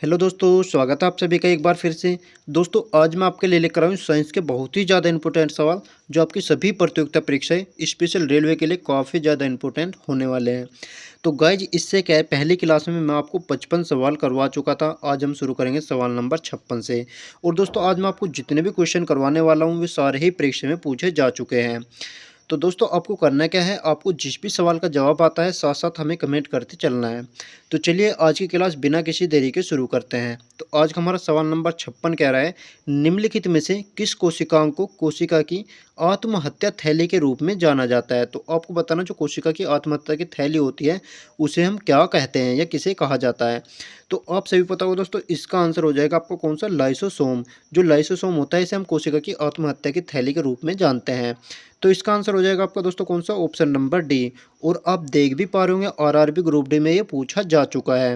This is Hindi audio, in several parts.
हेलो दोस्तों, स्वागत है आप सभी का एक बार फिर से। दोस्तों, आज मैं आपके लिए लेकर आया हूँ साइंस के बहुत ही ज़्यादा इंपॉर्टेंट सवाल जो आपकी सभी प्रतियोगिता परीक्षाएं स्पेशल रेलवे के लिए काफ़ी ज़्यादा इंपॉर्टेंट होने वाले हैं। तो गाइज, इससे क्या है, पहली क्लास में मैं आपको 55 सवाल करवा चुका था। आज हम शुरू करेंगे सवाल नंबर 56 से। और दोस्तों, आज मैं आपको जितने भी क्वेश्चन करवाने वाला हूँ वे सारे ही परीक्षा में पूछे जा चुके हैं। तो दोस्तों, आपको करना क्या है, आपको जिस भी सवाल का जवाब आता है साथ साथ हमें कमेंट करते चलना है। तो चलिए आज की क्लास बिना किसी देरी के शुरू करते हैं। तो आज का हमारा सवाल नंबर 56 कह रहा है, निम्नलिखित में से किस कोशिकाओं को कोशिका की आत्महत्या थैली के रूप में जाना जाता है। तो आपको बताना, जो कोशिका की आत्महत्या की थैली होती है उसे हम क्या कहते हैं या किसे कहा जाता है। तो आप सभी पता होगा दोस्तों, इसका आंसर हो जाएगा आपको कौन सा, लाइसोसोम। जो लाइसोसोम होता है इसे हम कोशिका की आत्महत्या की थैली के रूप में जानते हैं। तो इसका आंसर हो जाएगा आपका दोस्तों कौन सा, ऑप्शन नंबर डी। और आप देख भी पा रहे होंगे आरआरबी ग्रुप डी में ये पूछा जा चुका है।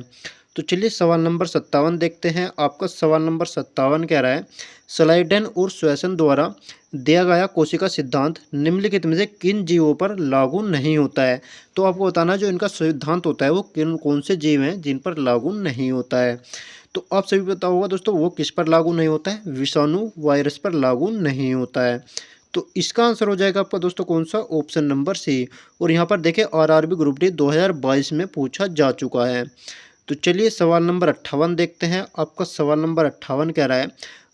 तो चलिए सवाल नंबर 57 देखते हैं। आपका सवाल नंबर 57 कह रहा है, स्लाइडेन और स्वेसन द्वारा दिया गया कोशिका सिद्धांत निम्नलिखित में से किन जीवों पर लागू नहीं होता है। तो आपको बताना, जो इनका सिद्धांत होता है वो किन कौन से जीव हैं जिन पर लागू नहीं होता है। तो आप सभी पता होगा दोस्तों, वो किस पर लागू नहीं होता है, विषाणु वायरस पर लागू नहीं होता है। तो इसका आंसर हो जाएगा आपका दोस्तों कौन सा, ऑप्शन नंबर सी। और यहाँ पर देखें, आरआरबी ग्रुप डी 2022 में पूछा जा चुका है। तो चलिए सवाल नंबर 58 देखते हैं। आपका सवाल नंबर 58 कह रहा है,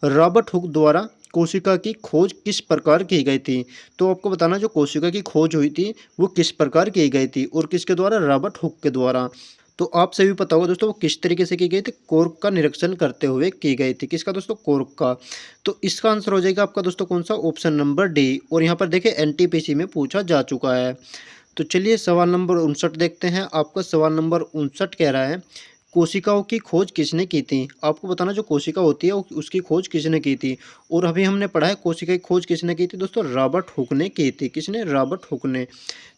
रॉबर्ट हुक द्वारा कोशिका की खोज किस प्रकार की गई थी। तो आपको बताना, जो कोशिका की खोज हुई थी वो किस प्रकार की गई थी और किसके द्वारा, रॉबर्ट हुक के द्वारा। तो आप सभी पता होगा दोस्तों, वो किस तरीके से की गई थी, कोर्क का निरीक्षण करते हुए की गई थी। किसका दोस्तों, कोर्क का। तो इसका आंसर हो जाएगा आपका दोस्तों कौन सा, ऑप्शन नंबर डी। और यहाँ पर देखिए एनटीपीसी में पूछा जा चुका है। तो चलिए सवाल नंबर 59 देखते हैं। आपका सवाल नंबर 59 कह रहा है, कोशिकाओं की खोज किसने की थी। आपको बताना, जो कोशिका होती है उसकी खोज किसने की थी। और अभी हमने पढ़ा है कोशिका की खोज किसने की थी दोस्तों, रॉबर्ट हुक ने की थी। किसने, रॉबर्ट हुक ने।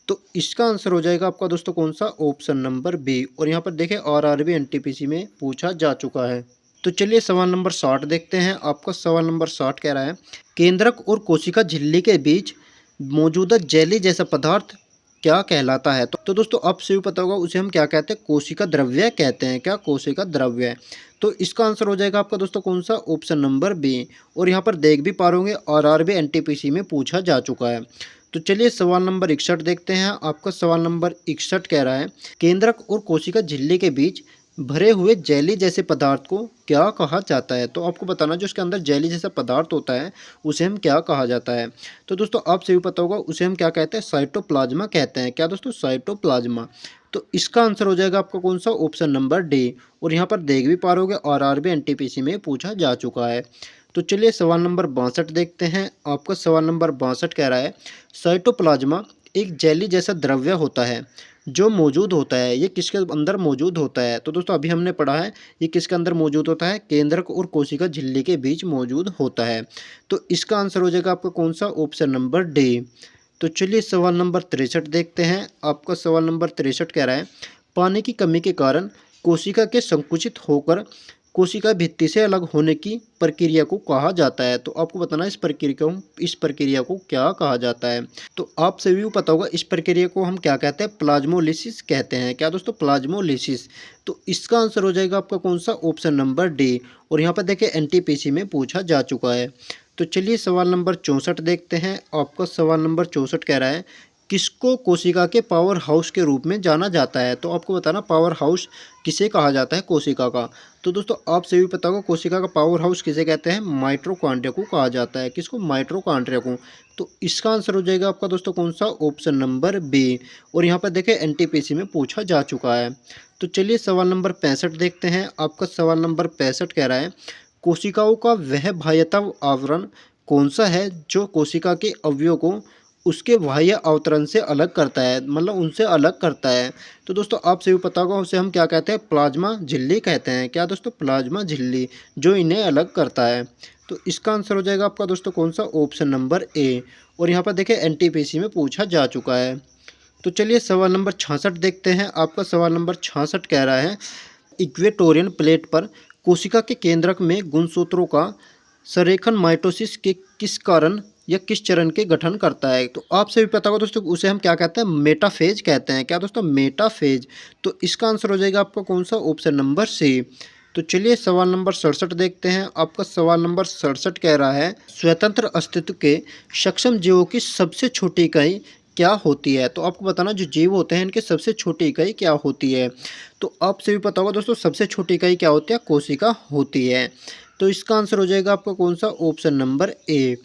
तो इसका आंसर हो जाएगा आपका दोस्तों कौन सा, ऑप्शन नंबर बी। और यहाँ पर देखें आरआरबी एनटीपीसी में पूछा जा चुका है। तो चलिए सवाल नंबर 60 देखते हैं। आपका सवाल नंबर 60 कह रहा है, केंद्रक और कोशिका झिल्ली के बीच मौजूदा जेली जैसा पदार्थ क्या कहलाता है। तो दोस्तों, आप सभी पता होगा उसे हम क्या कहते हैं, कोशिका द्रव्य कहते हैं। क्या, कोशिका द्रव्य। तो इसका आंसर हो जाएगा आपका दोस्तों कौन सा, ऑप्शन नंबर बी। और यहाँ पर देख भी पा रहे होंगे आरआरबी एनटीपीसी में पूछा जा चुका है। तो चलिए सवाल नंबर 61 देखते हैं। आपका सवाल नंबर 61 कह रहा है, केंद्रक और कोशिका झिल्ली के बीच भरे हुए जेली जैसे पदार्थ को क्या कहा जाता है। तो आपको बताना, जो उसके अंदर जेली जैसा पदार्थ होता है उसे हम क्या कहा जाता है। तो दोस्तों, आप सभी पता होगा उसे हम क्या कहते हैं, साइटोप्लाज्मा कहते हैं। क्या दोस्तों, साइटोप्लाज्मा। तो इसका आंसर हो जाएगा आपका कौन सा, ऑप्शन नंबर डी। और यहाँ पर देख भी पा रहे होगे आरआरबी एनटीपीसी में पूछा जा चुका है। तो चलिए सवाल नंबर 62 देखते हैं। आपका सवाल नंबर 62 कह रहा है, साइटोप्लाज्मा एक जेली जैसा द्रव्य होता है जो मौजूद होता है। ये किसके अंदर मौजूद होता है। तो दोस्तों, अभी हमने पढ़ा है ये किसके अंदर मौजूद होता है, केंद्रक और कोशिका झिल्ली के बीच मौजूद होता है। तो इसका आंसर हो जाएगा आपका कौन सा, ऑप्शन नंबर डी। तो चलिए सवाल नंबर 63 देखते हैं। आपका सवाल नंबर 63 कह रहा है, पानी की कमी के कारण कोशिका के संकुचित होकर कोशिका भित्ति से अलग होने की प्रक्रिया को कहा जाता है। तो आपको बताना, इस प्रक्रिया को क्या कहा जाता है। तो आप सभी को पता होगा इस प्रक्रिया को हम क्या कहते हैं, प्लाज्मोलिसिस कहते हैं। क्या दोस्तों, प्लाज्मोलिसिस। तो इसका आंसर हो जाएगा आपका कौन सा, ऑप्शन नंबर डी। और यहाँ पर देखिए एनटीपीसी में पूछा जा चुका है। तो चलिए सवाल नंबर 64 देखते हैं। आपका सवाल नंबर 64 कह रहा है, किसको कोशिका के पावर हाउस के रूप में जाना जाता है। तो आपको बताना, पावर हाउस किसे कहा जाता है, कोशिका का। तो दोस्तों, आप सभी पता होगा कोशिका का पावर हाउस किसे कहते हैं, माइटोकॉन्ड्रिया को कहा जाता है। किसको, माइटोकॉन्ड्रिया को। तो इसका आंसर हो जाएगा आपका दोस्तों कौन सा, ऑप्शन नंबर बी। और यहाँ पर देखें एनटीपीसी में पूछा जा चुका है। तो चलिए सवाल नंबर 65 देखते हैं। आपका सवाल नंबर 65 कह रहा है, कोशिकाओं का वह बाह्यतम आवरण कौन सा है जो कोशिका के अवयवों को उसके बाह्य अवतरण से अलग करता है, मतलब उनसे अलग करता है। तो दोस्तों, आप सभी पता होगा उसे हम क्या कहते हैं, प्लाज्मा झिल्ली कहते हैं। क्या दोस्तों, प्लाज्मा झिल्ली, जो इन्हें अलग करता है। तो इसका आंसर हो जाएगा आपका दोस्तों कौन सा, ऑप्शन नंबर ए। और यहाँ पर देखिए एनटीपीसी में पूछा जा चुका है। तो चलिए सवाल नंबर 66 देखते हैं। आपका सवाल नंबर 66 कह रहा है, इक्वेटोरियन प्लेट पर कोशिका के केंद्रक में गुणसूत्रों का संरेखन माइटोसिस के किस कारण या किस चरण के गठन करता है। तो आप सभी पता होगा दोस्तों उसे हम क्या कहते हैं, मेटाफेज कहते हैं। क्या दोस्तों, मेटाफेज। तो इसका आंसर हो जाएगा आपका कौन सा, ऑप्शन नंबर सी। तो चलिए सवाल नंबर 67 देखते हैं। आपका सवाल नंबर 67 कह रहा है, स्वतंत्र अस्तित्व के सक्षम जीवों की सबसे छोटी इकाई क्या होती है? तो आपको बताना जो जीव होते हैं इनकी सबसे छोटी इकाई क्या होती है? तो आपसे भी पता होगा दोस्तों, सबसे छोटी इकाई क्या होती है? कोशिका होती है। तो इसका आंसर हो जाएगा आपका कौन सा? Option number A.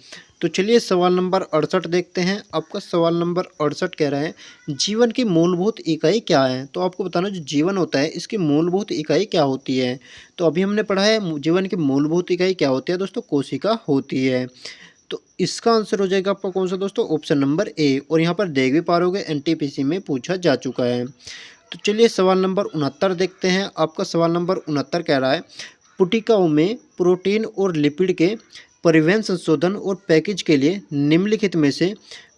तो चलिए सवाल नंबर 68 देखते हैं। आपका सवाल नंबर 68 कह रहा है, जीवन की मूलभूत इकाई क्या है? तो आपको बताना जो जीवन होता है इसकी मूलभूत इकाई क्या होती है? तो अभी हमने पढ़ा है जीवन की मूलभूत इकाई क्या होती है दोस्तों? कोशिका होती है। तो इसका आंसर हो जाएगा आपका कौन सा दोस्तों? Option number A. और यहाँ पर देख भी पा रहे होगे एनटीपीसी में पूछा जा चुका है। तो चलिए सवाल नंबर 69 देखते हैं। आपका सवाल नंबर 69 कह रहा है, पुटिकाओं में प्रोटीन और लिपिड के परिवहन, संशोधन और पैकेज के लिए निम्नलिखित में से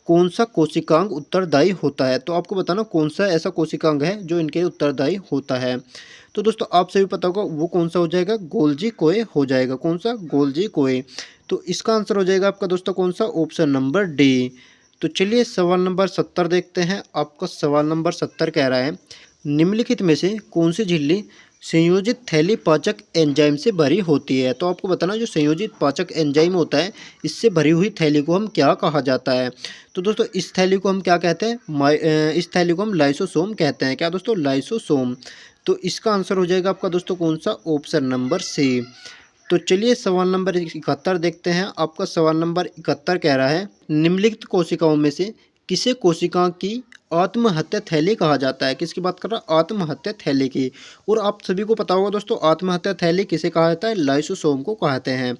कौन सा कोशिकांग उत्तरदायी होता है? तो आपको बताना कौन सा ऐसा कोशिकांग है जो इनके उत्तरदायी होता है। तो दोस्तों आप सभी पता होगा वो कौन सा हो जाएगा? गोल्जी कोए हो जाएगा। कौन सा? गोल्जी कोए। तो इसका आंसर हो जाएगा आपका दोस्तों कौन सा? Option number D. तो चलिए सवाल नंबर 70 देखते हैं। आपका सवाल नंबर 70 कह रहा है, निम्नलिखित में से कौन सी झिल्ली संयोजित थैली पाचक एंजाइम से भरी होती है? तो आपको बताना जो संयोजित पाचक एंजाइम होता है इससे भरी हुई थैली को हम क्या कहा जाता है? तो दोस्तों इस थैली को हम क्या कहते हैं? इस थैली को हम लाइसोसोम कहते हैं। क्या दोस्तों? लाइसोसोम। तो इसका आंसर हो जाएगा आपका दोस्तों कौन सा? Option number C. तो चलिए सवाल नंबर 71 देखते हैं। आपका सवाल नंबर 71 कह रहा है, निम्नलिखित कोशिकाओं में से किसे कोशिका की आत्महत्या थैली कहा जाता है? किसकी बात कर रहा है? आत्महत्या थैली की। और आप सभी को पता होगा दोस्तों आत्महत्या थैली किसे कहा जाता है? लाइसोसोम को कहते हैं।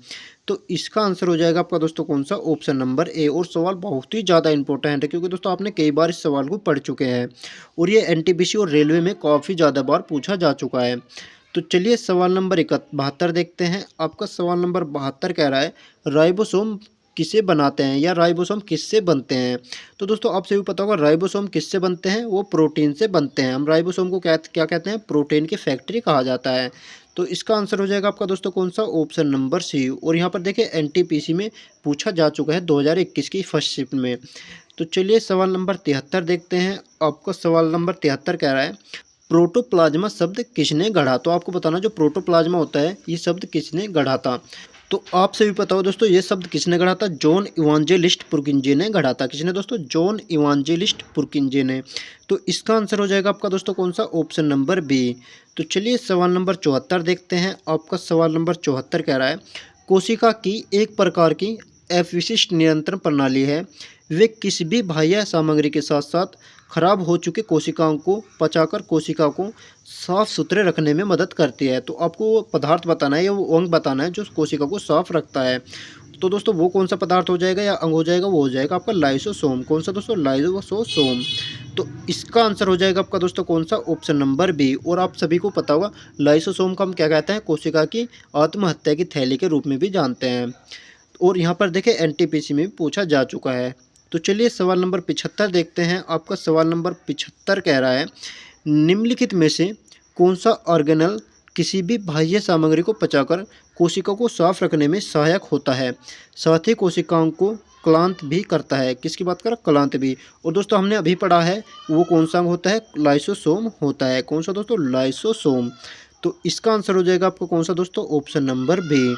तो इसका आंसर हो जाएगा आपका दोस्तों कौन सा? Option number A. और सवाल बहुत ही ज़्यादा इंपॉर्टेंट है क्योंकि दोस्तों आपने कई बार इस सवाल को पढ़ चुके हैं और ये एनटीपीसी और रेलवे में काफ़ी ज़्यादा बार पूछा जा चुका है। तो चलिए सवाल नंबर 72 देखते हैं। आपका सवाल नंबर 72 कह रहा है, राइबोसोम किसे बनाते हैं या राइबोसोम किससे बनते हैं? तो दोस्तों आप सभी पता होगा राइबोसोम किससे बनते हैं? वो प्रोटीन से बनते हैं। हम राइबोसोम को क्या क्या कहते हैं? प्रोटीन की फैक्ट्री कहा जाता है। तो इसका आंसर हो जाएगा आपका दोस्तों कौन सा? Option number C. और यहाँ पर देखिए एनटीपीसी में पूछा जा चुका है 2021 की फर्स्ट शिफ्ट में। तो चलिए सवाल नंबर 73 देखते हैं। आपका सवाल नंबर 73 कह रहा है, प्रोटोप्लाज्मा शब्द किसने गढ़ा? तो आपको बताना जो प्रोटोप्लाज्मा होता है ये शब्द किसने गढ़ा था? तो आपसे भी पता हो दोस्तों ये शब्द किसने गढ़ा था? जॉन इवांजेलिस्ट पुरकिंजे ने गढ़ा था। किसने दोस्तों? जॉन इवांजेलिस्ट पुरकिंजे ने। तो इसका आंसर हो जाएगा आपका दोस्तों कौन सा? Option number B. तो चलिए सवाल नंबर 74 देखते हैं। आपका सवाल नंबर 74 कह रहा है, कोशिका की एक प्रकार की अवशिष्ट नियंत्रण प्रणाली है, वे किसी भी बाह्य सामग्री के साथ साथ खराब हो चुके कोशिकाओं को पचाकर कोशिका को साफ सुथरे रखने में मदद करती है। तो आपको वो पदार्थ बताना है या वो अंग बताना है जो कोशिका को साफ रखता है। तो दोस्तों वो कौन सा पदार्थ हो जाएगा या अंग हो जाएगा? वो हो जाएगा आपका लाइसोसोम। कौन सा दोस्तों? लाइसोसोम। तो इसका आंसर हो जाएगा आपका दोस्तों कौन सा? Option number B. और आप सभी को पता होगा लाइसोसोम को हम क्या कहते हैं? कोशिका की आत्महत्या की थैली के रूप में भी जानते हैं। और यहाँ पर देखिए एनटीपीसी में भी पूछा जा चुका है। तो चलिए सवाल नंबर 75 देखते हैं। आपका सवाल नंबर 75 कह रहा है, निम्नलिखित में से कौन सा ऑर्गेनल किसी भी बाह्य सामग्री को पचाकर कोशिका को साफ रखने में सहायक होता है, साथ ही कोशिकाओं को क्लांत भी करता है? किसकी बात कर रहा? क्लांत भी। और दोस्तों हमने अभी पढ़ा है वो कौन सा अंग होता है? लाइसोसोम होता है। कौन सा दोस्तों? लाइसोसोम। तो इसका आंसर हो जाएगा आपको कौन सा दोस्तों? Option number B.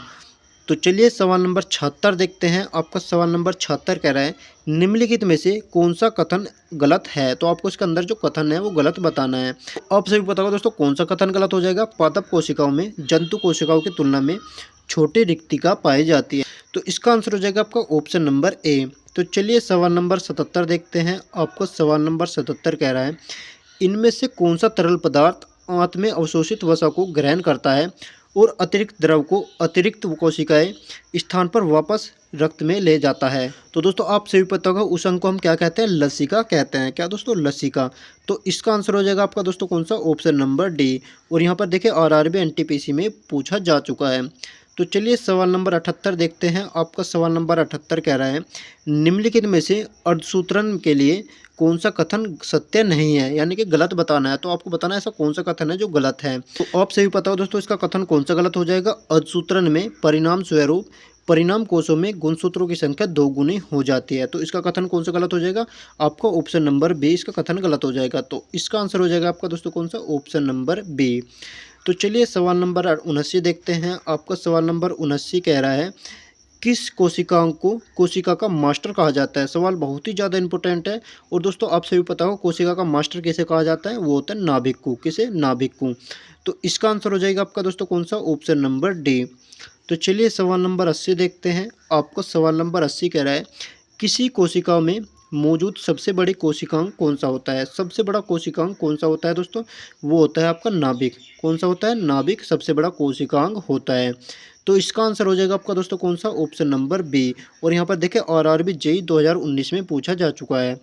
तो चलिए सवाल नंबर 76 देखते हैं। आपका सवाल नंबर 76 कह रहा है, निम्नलिखित में से कौन सा कथन गलत है? तो आपको इसके अंदर जो कथन है वो गलत बताना है। आप सभी पता होगा दोस्तों कौन सा कथन गलत हो जाएगा? पादप कोशिकाओं में जंतु कोशिकाओं की तुलना में छोटी रिक्तिका पाई जाती है। तो इसका आंसर हो जाएगा आपका ऑप्शन नंबर ए। तो चलिए सवाल नंबर 77 देखते हैं। आपका सवाल नंबर 77 कह रहा है, इनमें से कौन सा तरल पदार्थ आंत में अवशोषित वसा को ग्रहण करता है और अतिरिक्त द्रव को अतिरिक्त कोशिकाएं स्थान पर वापस रक्त में ले जाता है? तो दोस्तों आप सभी पता होगा उस अंग को हम क्या कहते हैं? लसिका कहते हैं। क्या दोस्तों? लसिका। तो इसका आंसर हो जाएगा आपका दोस्तों कौन सा? Option number D. और यहाँ पर देखिए आरआरबी एनटीपीसी में पूछा जा चुका है। तो चलिए सवाल नंबर 78 देखते हैं। आपका सवाल नंबर 78 कह रहा है, निम्नलिखित में से अर्धसूत्रण के लिए कौन सा कथन सत्य नहीं है, यानी कि गलत बताना है। तो आपको बताना है ऐसा कौन सा कथन है जो गलत है। तो आप सभी पता हो दोस्तों इसका कथन कौन सा गलत हो जाएगा? अर्धसूत्रण में परिणाम स्वरूप परिणाम कोषों में गुणसूत्रों की संख्या 2 गुनी हो जाती है। तो इसका कथन कौन सा गलत हो जाएगा? आपका ऑप्शन नंबर बी इसका कथन गलत हो जाएगा। तो इसका आंसर हो जाएगा आपका दोस्तों कौन सा? Option number B. तो चलिए सवाल नंबर 79 देखते हैं। आपका सवाल नंबर 79 कह रहा है, किस कोशिकाओं को कोशिका का मास्टर कहा जाता है। सवाल बहुत ही ज़्यादा इंपॉर्टेंट है और दोस्तों आप सभी पता हो कोशिका का मास्टर किसे कहा जाता है, वो होता है नाभिक को। किसे? नाभिक को। तो इसका आंसर हो जाएगा आपका दोस्तों कौन सा? Option number D. तो चलिए सवाल नंबर 80 देखते हैं। आपका सवाल नंबर 80 कह रहा है, किसी कोशिका में मौजूद सबसे बड़ी कोशिकांग कौन सा होता है। सबसे बड़ा कोशिकांग कौन सा होता है दोस्तों? वो होता है आपका नाभिक। कौन सा होता है? नाभिक सबसे बड़ा कोशिकांग होता है। तो इसका आंसर हो जाएगा आपका दोस्तों कौन सा? Option number B. और यहाँ पर देखें आरआरबी जेईई 2019 में पूछा जा चुका है।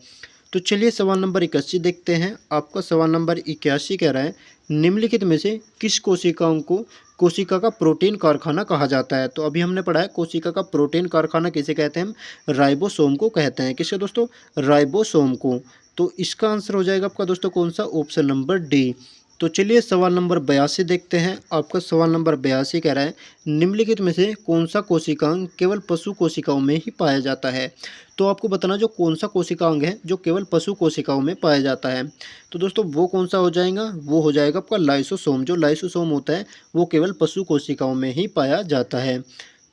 तो चलिए सवाल नंबर 81 देखते हैं। आपका सवाल नंबर 81 कह रहा है, निम्नलिखित में से किस कोशिकाओं को कोशिका का प्रोटीन कारखाना कहा जाता है। तो अभी हमने पढ़ा है कोशिका का प्रोटीन कारखाना किसे कहते हैं हम? राइबोसोम को कहते हैं। किसके दोस्तों? राइबोसोम को। तो इसका आंसर हो जाएगा आपका दोस्तों कौन सा? Option number D. तो चलिए सवाल नंबर 82 देखते हैं। आपका सवाल नंबर 82 कह रहा है, निम्नलिखित में से कौन सा कोशिकांग केवल पशु कोशिकाओं में ही पाया जाता है। तो आपको बताना जो कौन सा कोशिकांग है जो केवल पशु कोशिकाओं में पाया जाता है। तो दोस्तों वो कौन सा हो जाएगा? वो हो जाएगा आपका लाइसोसोम। जो लाइसोसोम होता है वो केवल पशु कोशिकाओं में ही पाया जाता है।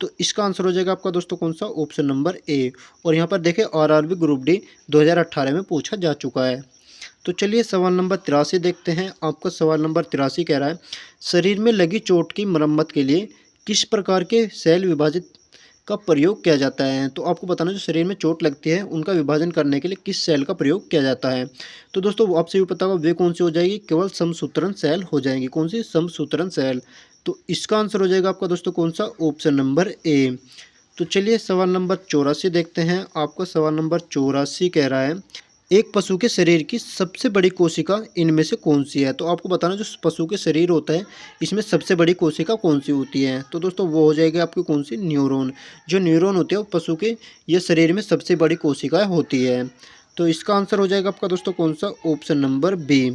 तो इसका आंसर हो जाएगा आपका दोस्तों कौन सा? Option number A. और यहाँ पर देखें आरआरबी ग्रुप डी 2018 में पूछा जा चुका है। तो चलिए सवाल नंबर 83 देखते हैं। आपका सवाल नंबर 83 कह रहा है, शरीर में लगी चोट की मरम्मत के लिए किस प्रकार के सेल विभाजित का प्रयोग किया जाता है। तो आपको बताना जो शरीर में चोट लगती है उनका विभाजन करने के लिए किस सेल का प्रयोग किया जाता है। तो दोस्तों आपसे भी पता होगा वे कौन सी हो जाएगी? केवल समसूत्रण सेल हो जाएंगी। कौन सी? समसूत्रण सेल। तो इसका आंसर हो जाएगा आपका दोस्तों कौन सा? Option number A. तो चलिए सवाल नंबर 84 देखते हैं। आपका सवाल नंबर 84 कह रहा है, एक पशु के शरीर की सबसे बड़ी कोशिका इनमें से कौन सी है। तो आपको बताना जो पशु के शरीर होता है इसमें सबसे बड़ी कोशिका कौन सी होती है। तो दोस्तों वो हो जाएगी आपकी कौन सी? न्यूरॉन। जो न्यूरॉन होते हैं वो पशु के ये शरीर में सबसे बड़ी कोशिका होती है। तो इसका आंसर हो जाएगा आपका दोस्तों कौन सा? Option number B.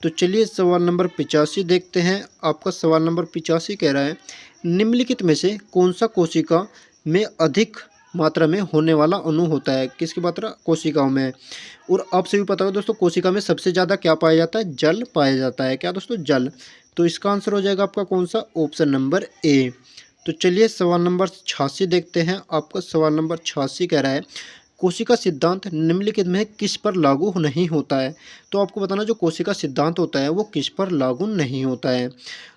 तो चलिए सवाल नंबर 85 देखते हैं। आपका सवाल नंबर 85 कह रहा है, निम्नलिखित में से कौन सा कोशिका में अधिक मात्रा में होने वाला अणु होता है। किसकी मात्रा? कोशिकाओं में। और आप सभी पता होगा दोस्तों कोशिका में सबसे ज़्यादा क्या पाया जाता है? जल पाया जाता है। क्या दोस्तों? जल। तो इसका आंसर हो जाएगा आपका कौन सा? Option number A. तो चलिए सवाल नंबर 86 देखते हैं। आपका सवाल नंबर 86 कह रहा है, कोशिका सिद्धांत निम्नलिखित में किस पर लागू नहीं होता है। तो आपको बताना जो कोशिका सिद्धांत होता है वो किस पर लागू नहीं होता है।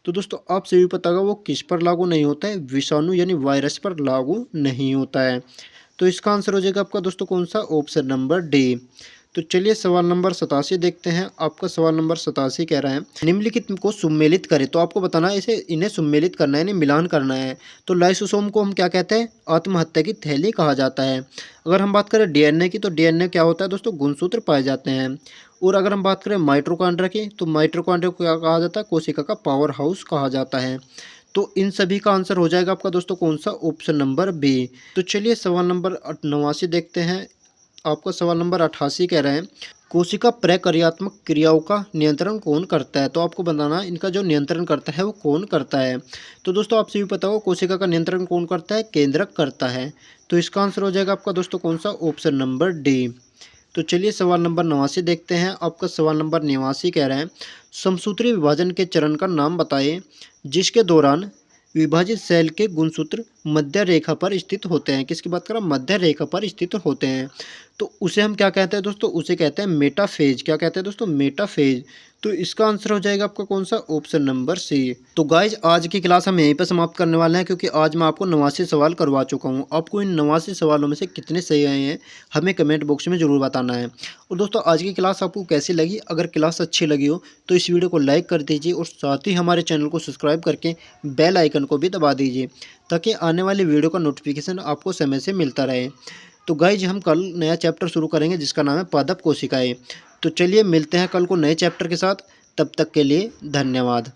तो दोस्तों आप सभी पता होगा वो किस पर लागू नहीं होता है? विषाणु यानी वायरस पर लागू नहीं होता है। तो इसका आंसर हो जाएगा आपका दोस्तों कौन सा? Option number D. तो चलिए सवाल नंबर 87 देखते हैं। आपका सवाल नंबर 87 कह रहा है, निम्नलिखित को सम्मिलित करें। तो आपको बताना है इन्हें सम्मिलित करना है, इन्हें मिलान करना है। तो लाइसोसोम को हम क्या कहते हैं? आत्महत्या की थैली कहा जाता है। अगर हम बात करें डीएनए की तो डीएनए क्या होता है दोस्तों? गुणसूत्र पाए जाते हैं। और अगर हम बात करें माइटोकॉन्ड्रिया की तो माइटोकॉन्ड्रिया को क्या कहा जाता है? कोशिका का पावर हाउस कहा जाता है। तो इन सभी का आंसर हो जाएगा आपका दोस्तों कौन सा? Option number B. तो चलिए सवाल नंबर 89 देखते हैं। आपका सवाल नंबर 88 कह रहे हैं, कोशिका प्रक्रियात्मक क्रियाओं का नियंत्रण कौन करता है। तो आपको बताना इनका जो नियंत्रण करता है वो कौन करता है। तो दोस्तों आपसे भी पता होगा कोशिका का नियंत्रण कौन करता है? केंद्रक करता है। तो इसका आंसर हो जाएगा आपका दोस्तों कौन सा? Option number D. तो चलिए सवाल नंबर 89 देखते हैं। आपका सवाल नंबर 89 कह रहे हैं, समसूत्री विभाजन के चरण का नाम बताइए जिसके दौरान विभाजित सेल के गुणसूत्र मध्य रेखा पर स्थित होते हैं। किसकी बात करें? मध्य रेखा पर स्थित होते हैं। तो उसे हम क्या कहते हैं दोस्तों? उसे कहते हैं मेटाफेज। क्या कहते हैं दोस्तों? मेटाफेज। तो इसका आंसर हो जाएगा आपका कौन सा? Option number C. तो गाइज आज की क्लास हम यहीं पर समाप्त करने वाले हैं क्योंकि आज मैं आपको 89 सवाल करवा चुका हूं। आपको इन 89 सवालों में से कितने सही आए हैं हमें कमेंट बॉक्स में ज़रूर बताना है। और दोस्तों आज की क्लास आपको कैसी लगी? अगर क्लास अच्छी लगी हो तो इस वीडियो को लाइक कर दीजिए और साथ ही हमारे चैनल को सब्सक्राइब करके बेल आइकन को भी दबा दीजिए ताकि आने वाली वीडियो का नोटिफिकेशन आपको समय से मिलता रहे। तो गाइज हम कल नया चैप्टर शुरू करेंगे जिसका नाम है पादप कोशिकाएं। तो चलिए मिलते हैं कल को नए चैप्टर के साथ। तब तक के लिए धन्यवाद।